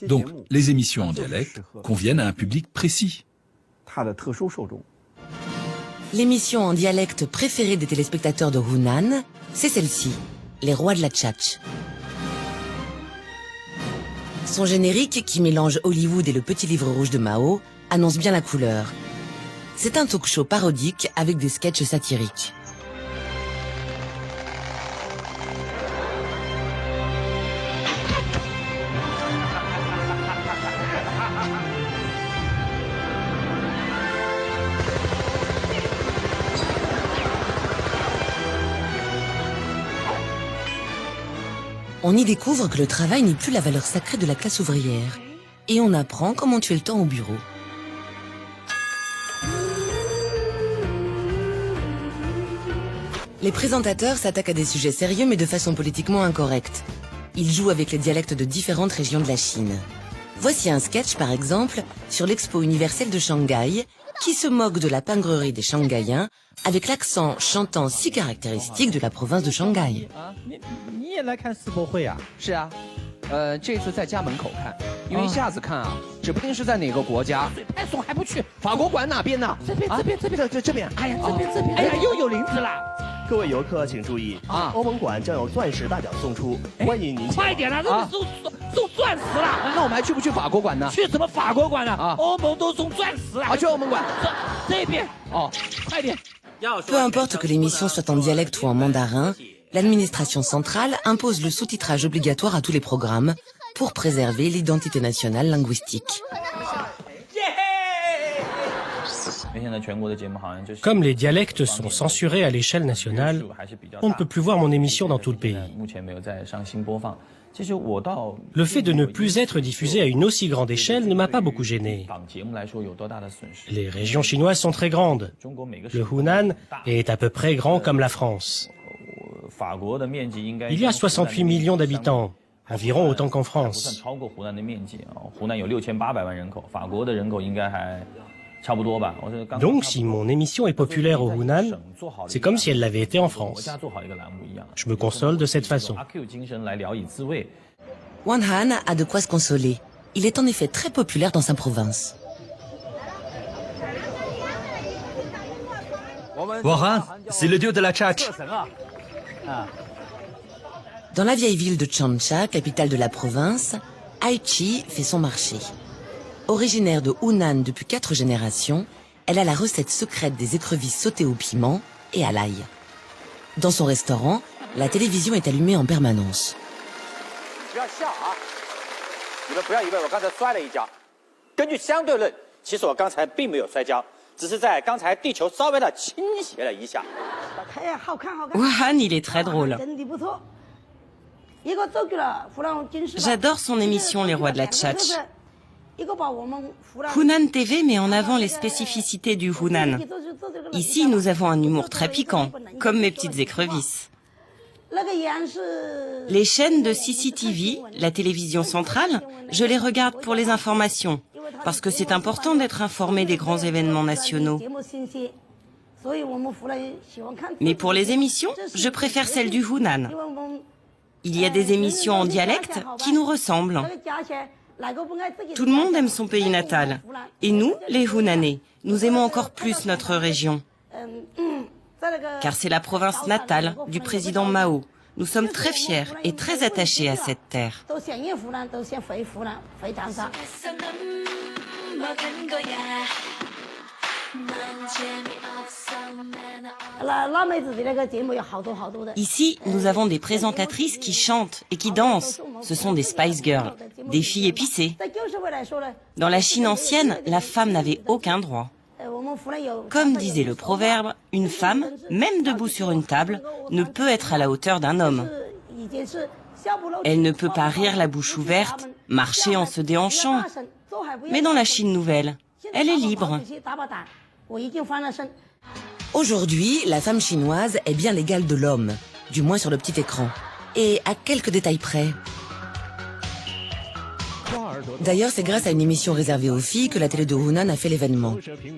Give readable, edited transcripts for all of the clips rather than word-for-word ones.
Donc, les émissions en dialecte conviennent à un public précis. L'émission en dialecte préférée des téléspectateurs de Hunan, c'est celle-ci, Les Rois de la Tchatch. Son générique, qui mélange Hollywood et le petit livre rouge de Mao, annonce bien la couleur. C'est un talk-show parodique avec des sketchs satiriques. On y découvre que le travail n'est plus la valeur sacrée de la classe ouvrière. Et on apprend comment tuer le temps au bureau. Les présentateurs s'attaquent à des sujets sérieux mais de façon politiquement incorrecte. Ils jouent avec les dialectes de différentes régions de la Chine. Voici un sketch par exemple sur l'expo universelle de Shanghai qui se moque de la pingrerie des Shanghaïens avec l'accent chantant si caractéristique de la province de Shanghai. 是啊，这次在家门口看，因为下次看啊，指不定是在哪个国家。派送还不去，法国馆哪边呢？这边，这边。哎呀，这边，哎呀，又有零食了。各位游客请注意啊！欧盟馆将有钻石大奖送出，欢迎您。快点啦，送钻石了！那我们还去不去法国馆呢？去什么法国馆呢？啊，欧盟都送钻石了。啊，去欧盟馆。这边哦，快点。 Peu importe que l'émission soit en dialecte ou en mandarin, l'administration centrale impose le sous-titrage obligatoire à tous les programmes pour préserver l'identité nationale linguistique. Comme les dialectes sont censurés à l'échelle nationale, on ne peut plus voir mon émission dans tout le pays. Le fait de ne plus être diffusé à une aussi grande échelle ne m'a pas beaucoup gêné. Les régions chinoises sont très grandes. Le Hunan est à peu près grand comme la France. Il y a 68 millions d'habitants, environ autant qu'en France. Donc, si mon émission est populaire au Hunan, c'est comme si elle l'avait été en France. Je me console de cette façon. Wang Han a de quoi se consoler. Il est en effet très populaire dans sa province. Wang Han, c'est le dieu de la Tchatch. Dans la vieille ville de Changsha, capitale de la province, Ai Chi fait son marché. Originaire de Hunan depuis 4 générations, elle a la recette secrète des écrevisses sautées au piment et à l'ail. Dans son restaurant, la télévision est allumée en permanence. Wang, il est très drôle. J'adore son émission Les Rois de la Tchatch. Hunan TV met en avant les spécificités du Hunan. Ici, nous avons un humour très piquant, comme mes petites écrevisses. Les chaînes de CCTV, la télévision centrale, je les regarde pour les informations, parce que c'est important d'être informé des grands événements nationaux. Mais pour les émissions, je préfère celles du Hunan. Il y a des émissions en dialecte qui nous ressemblent. Tout le monde aime son pays natal. Et nous, les Hunanais, nous aimons encore plus notre région. Car c'est la province natale du président Mao. Nous sommes très fiers et très attachés à cette terre. Ici, nous avons des présentatrices qui chantent et qui dansent. Ce sont des Spice Girls, des filles épicées. Dans la Chine ancienne, la femme n'avait aucun droit. Comme disait le proverbe, une femme, même debout sur une table, ne peut être à la hauteur d'un homme. Elle ne peut pas rire la bouche ouverte, marcher en se déhanchant. Mais dans la Chine nouvelle, elle est libre. Aujourd'hui, la femme chinoise est bien l'égale de l'homme, du moins sur le petit écran. Et à quelques détails près. D'ailleurs, c'est grâce à une émission réservée aux filles que la télé de Hunan a fait l'événement.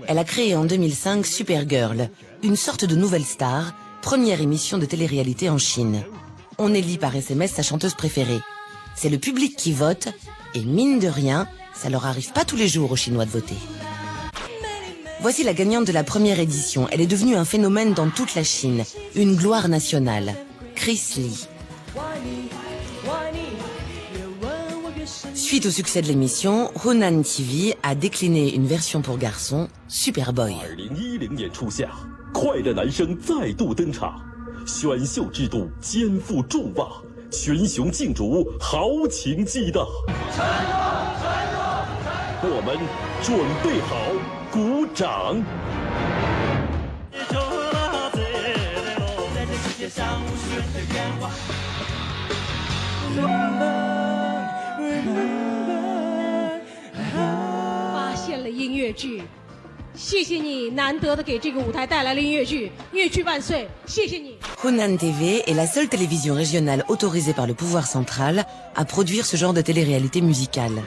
Elle a créé en 2005 Supergirl, une sorte de nouvelle star, première émission de télé-réalité en Chine. On élit par SMS sa chanteuse préférée. C'est le public qui vote, Et mine de rien, ça leur arrive pas tous les jours aux Chinois de voter. Voici la gagnante de la première édition. Elle est devenue un phénomène dans toute la Chine. Une gloire nationale. Chris Lee. Suite au succès de l'émission, Hunan TV a décliné une version pour garçons, Superboy. 2010年初夏，快乐男声再度登场，选秀制度肩负重磅，群雄竞逐，豪情激荡。我们准备好，鼓掌。 发现了音乐剧，谢谢你难得的给这个舞台带来了音乐剧，音乐剧万岁，谢谢你。 Hunan TV est la seule télévision régionale autorisée par le pouvoir central à produire ce genre de télé-réalité musicale.